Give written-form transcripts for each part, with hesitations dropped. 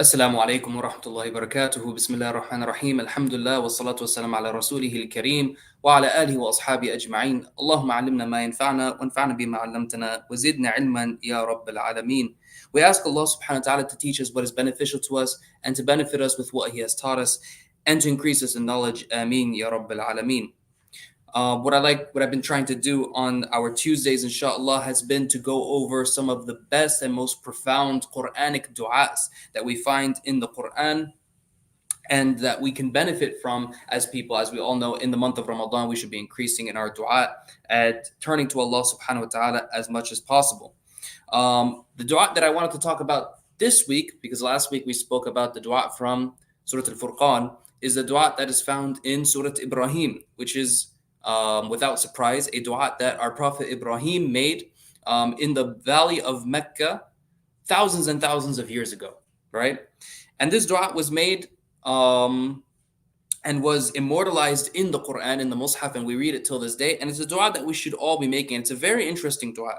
السلام عليكم ورحمة الله وبركاته. بسم الله الرحمن الرحيم. الحمد لله والصلاة والسلام على رسوله الكريم وعلى آله وأصحابه أجمعين. اللهم علمنا ما ينفعنا وانفعنا بما علمتنا وزدنا علما يا رب العالمين. We ask Allah subhanahu wa ta'ala to teach us what is beneficial to us and to benefit us with what He has taught us and to increase us in knowledge. Ameen ya Rabb al-Alameen. What I've been trying to do on our Tuesdays, inshallah, has been to go over some of the best and most profound Quranic du'as that we find in the Quran and that we can benefit from as people. As we all know, in the month of Ramadan, we should be increasing in our du'a at turning to Allah subhanahu wa ta'ala as much as possible. The du'a that I wanted to talk about this week, because last week we spoke about the du'a from Surah Al-Furqan, is the du'a that is found in Surah Ibrahim, which is without surprise, a dua that our Prophet Ibrahim made in the valley of Mecca thousands and thousands of years ago, right? And this dua was made and was immortalized in the Quran, in the Mus'haf, and we read it till this day. And it's a dua that we should all be making. It's a very interesting dua.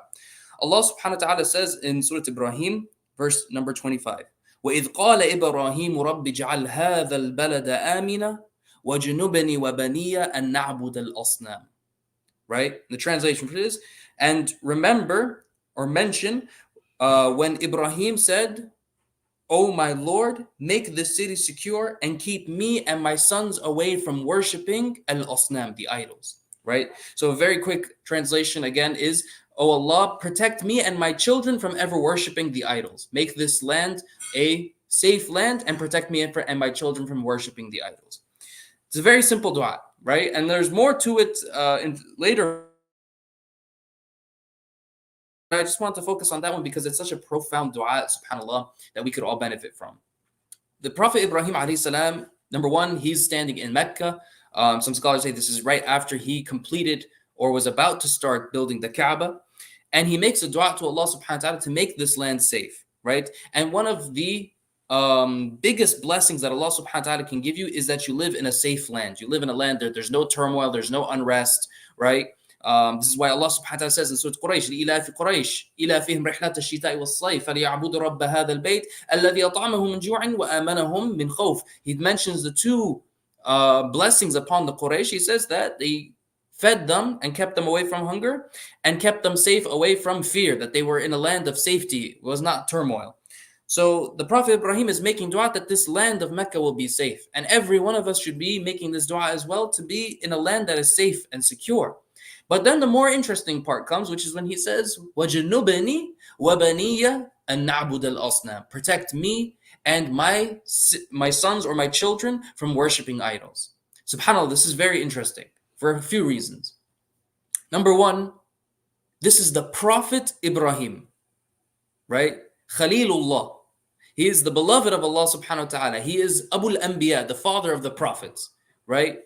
Allah subhanahu wa ta'ala says in Surah Ibrahim, verse number 25, وَإِذْ قَالَ إِبْرَاهِيمُ رَبِّ اجْعَلْ هَذَا الْبَلَدَ آمِنًا وَجُنُبَنِي وَبَنِيَّ أَن نَعْبُدَ الْأَصْنَامِ. Right? The translation for this. And remember or mention when Ibrahim said, "O my Lord, make this city secure and keep me and my sons away from worshipping al-asnam, the idols." Right? So a very quick translation again is, "O Allah, protect me and my children from ever worshipping the idols. Make this land a safe land and protect me and my children from worshipping the idols." It's a very simple dua, right? And there's more to it later. I just want to focus on that one because it's such a profound dua, subhanAllah, that we could all benefit from. The Prophet Ibrahim alayhi salam, number one, he's standing in Mecca. Some scholars say this is right after he completed or was about to start building the Kaaba. And he makes a dua to Allah subhanahu wa ta'ala to make this land safe, right? And one of the biggest blessings that Allah subhanahu wa ta'ala can give you is that you live in a safe land. You live in a land that there's no turmoil, there's no unrest, right? This is why Allah subhanahu wa ta'ala says in Surah Quraysh, لإلاف قريش إلافهم رحلة الشتاء والصيف فليعبدوا رب هذا البيت الذي أطعمهم من جوع وآمنهم من خوف. He mentions the two blessings upon the Quraysh. He says that they fed them and kept them away from hunger and kept them safe away from fear, that they were in a land of safety, it was not turmoil. So the Prophet Ibrahim is making dua that this land of Mecca will be safe. And every one of us should be making this dua as well, to be in a land that is safe and secure. But then the more interesting part comes, which is when he says, وَجُنُّبْنِي وَبَنِيَّ أَن نَعْبُدَ الْأَصْنَامِ. Protect me and my sons or my children from worshipping idols. SubhanAllah, this is very interesting for a few reasons. Number one, this is the Prophet Ibrahim, right? Khalilullah. He is the beloved of Allah subhanahu wa ta'ala. He is Abul Anbiya, the father of the prophets, right?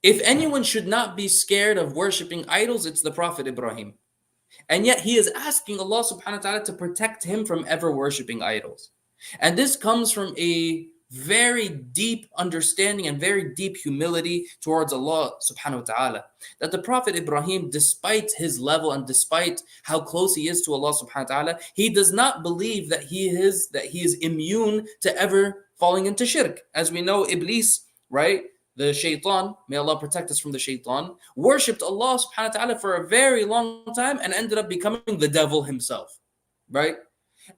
If anyone should not be scared of worshipping idols, it's the Prophet Ibrahim. And yet he is asking Allah subhanahu wa ta'ala to protect him from ever worshipping idols. And this comes from a very deep understanding and very deep humility towards Allah subhanahu wa ta'ala. That the Prophet Ibrahim, despite his level and despite how close he is to Allah subhanahu wa ta'ala, he does not believe that he is immune to ever falling into shirk. As we know, Iblis, right? The shaitan, may Allah protect us from the shaitan, worshipped Allah subhanahu wa ta'ala for a very long time and ended up becoming the devil himself, right?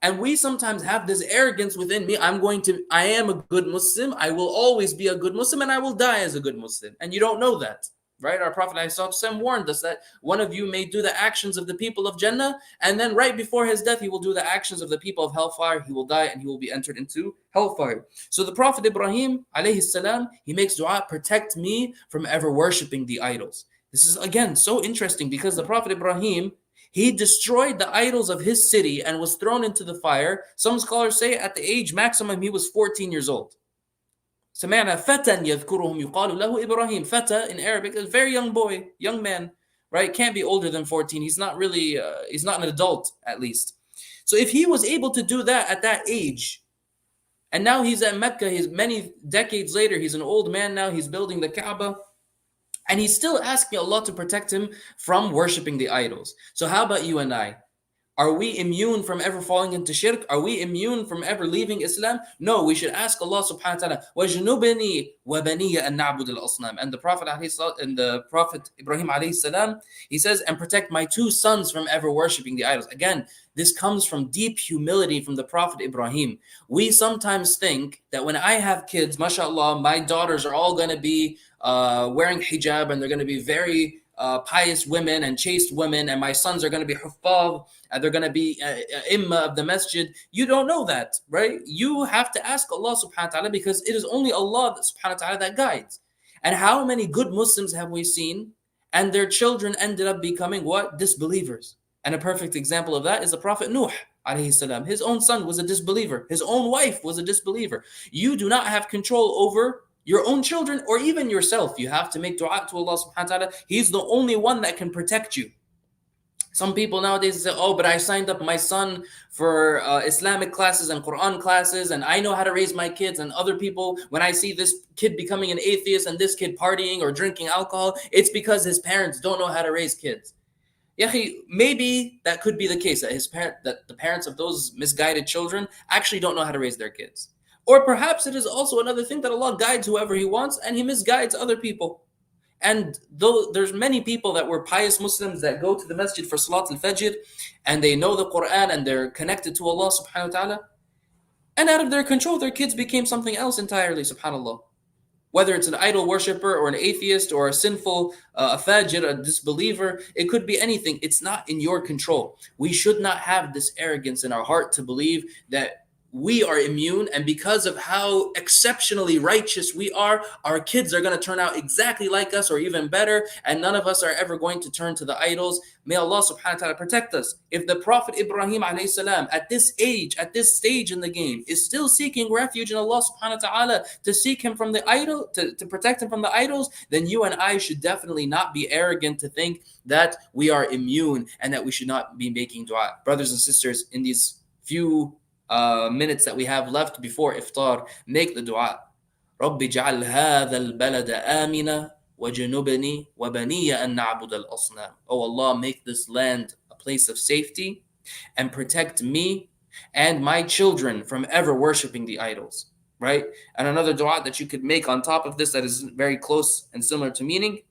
And we sometimes have this arrogance within me. I am a good Muslim. I will always be a good Muslim and I will die as a good Muslim. And you don't know that, right? Our Prophet ﷺ warned us that one of you may do the actions of the people of Jannah, and then right before his death, he will do the actions of the people of hellfire. He will die and he will be entered into hellfire. So the Prophet Ibrahim, alayhi salam, he makes dua, protect me from ever worshipping the idols. This is again so interesting because the Prophet Ibrahim, he destroyed the idols of his city and was thrown into the fire. Some scholars say at the age maximum he was 14 years old. سمعنا فتى يذكرهم يقال له إبراهيم. Fata in Arabic is a very young boy, young man, right? Can't be older than 14. He's not really, he's not an adult at least. So if he was able to do that at that age, and now he's at Mecca, he's many decades later, he's an old man now, he's building the Kaaba, and he's still asking Allah to protect him from worshipping the idols. So how about you and I? Are we immune from ever falling into shirk? Are we immune from ever leaving Islam? No, we should ask Allah subhanahu wa ta'ala, وَجْنُبْنِي وَبَنِيَ أَن نَعْبُدَ الْأَصْنَامِ. And the Prophet Ibrahim alayhi salam, he says, and protect my two sons from ever worshipping the idols. Again, this comes from deep humility from the Prophet Ibrahim. We sometimes think that when I have kids, mashallah, my daughters are all going to be wearing hijab and they're going to be very pious women and chaste women, and my sons are going to be huffaz, and they're going to be imma of the masjid. You don't know that, right? You have to ask Allah subhanahu wa ta'ala, because it is only Allah subhanahu wa ta'ala that guides. And how many good Muslims have we seen, and their children ended up becoming what? Disbelievers. And a perfect example of that is the Prophet Nuh alayhi salam. His own son was a disbeliever. His own wife was a disbeliever. You do not have control over your own children or even yourself. You have to make dua to Allah subhanahu wa ta'ala. He's the only one that can protect you. Some people nowadays say, oh, but I signed up my son for Islamic classes and Quran classes, and I know how to raise my kids. And other people, when I see this kid becoming an atheist and this kid partying or drinking alcohol, it's because his parents don't know how to raise kids. Maybe that could be the case, that the parents of those misguided children actually don't know how to raise their kids. Or perhaps it is also another thing that Allah guides whoever He wants and He misguides other people. And though there's many people that were pious Muslims that go to the masjid for Salat al-Fajr and they know the Quran and they're connected to Allah subhanahu wa ta'ala, and out of their control, their kids became something else entirely, subhanAllah. Whether it's an idol worshiper or an atheist or a sinful fajr, a disbeliever, it could be anything. It's not in your control. We should not have this arrogance in our heart to believe that we are immune, and because of how exceptionally righteous we are, our kids are going to turn out exactly like us or even better, and none of us are ever going to turn to the idols. May Allah subhanahu wa ta'ala protect us. If the Prophet Ibrahim alayhi salam at this age, at this stage in the game, is still seeking refuge in Allah subhanahu wa ta'ala to seek him from the idol, to protect him from the idols, then you and I should definitely not be arrogant to think that we are immune and that we should not be making dua. Brothers and sisters, in these few minutes that we have left before iftar, make the dua. رَبِّ اجْعَلْ هَذَا الْبَلَدَ آمِنًا وَجُنُبْنِي وَبَنِيَّ أَن نَعْبُدَ الْأَصْنَامِ. Oh Allah, make this land a place of safety and protect me and my children from ever worshipping the idols. Right? And another dua that you could make on top of this that is very close and similar to meaning,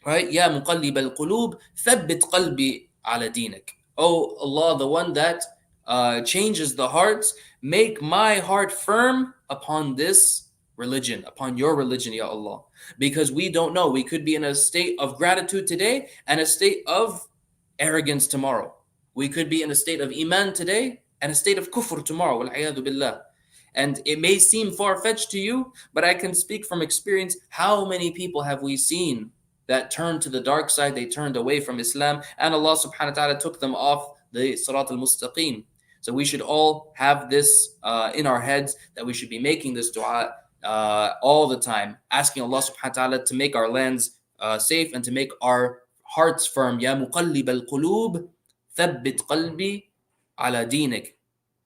right? Ya muqallib al-qulub, thabbit qalbi ala dinik. Oh Allah, the one that changes the hearts, make my heart firm upon this religion, upon your religion, Ya Allah. Because we don't know, we could be in a state of gratitude today and a state of arrogance tomorrow. We could be in a state of iman today and a state of kufr tomorrow, wal-'iyadhu billah. And it may seem far-fetched to you, but I can speak from experience. How many people have we seen that turned to the dark side? They turned away from Islam, and Allah subhanahu wa ta'ala took them off the Sirat al-Mustaqim. So we should all have this in our heads, that we should be making this dua all the time, asking Allah subhanahu wa ta'ala to make our lands safe and to make our hearts firm. Ya muqallib al-qulub, thabbit qalbi ala dinik.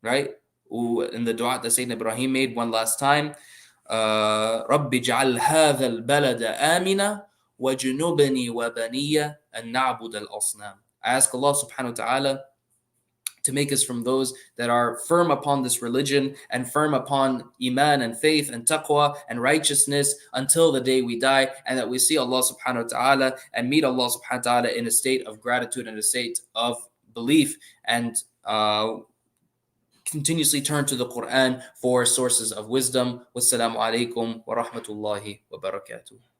Right? In the dua that Sayyidina Ibrahim made one last time, رَبِّ اجْعَلْ هَذَا الْبَلَدَ آمِنًا وَجُنُبْنِي وَبَنِيَّ أَن نَعْبُدَ الْأَصْنَامِ. I ask Allah subhanahu wa ta'ala to make us from those that are firm upon this religion and firm upon iman and faith and taqwa and righteousness until the day we die, and that we see Allah subhanahu wa ta'ala and meet Allah subhanahu wa ta'ala in a state of gratitude and a state of belief, and continuously turn to the Quran for sources of wisdom. Wassalamu alaikum wa rahmatullahi wa barakatuh.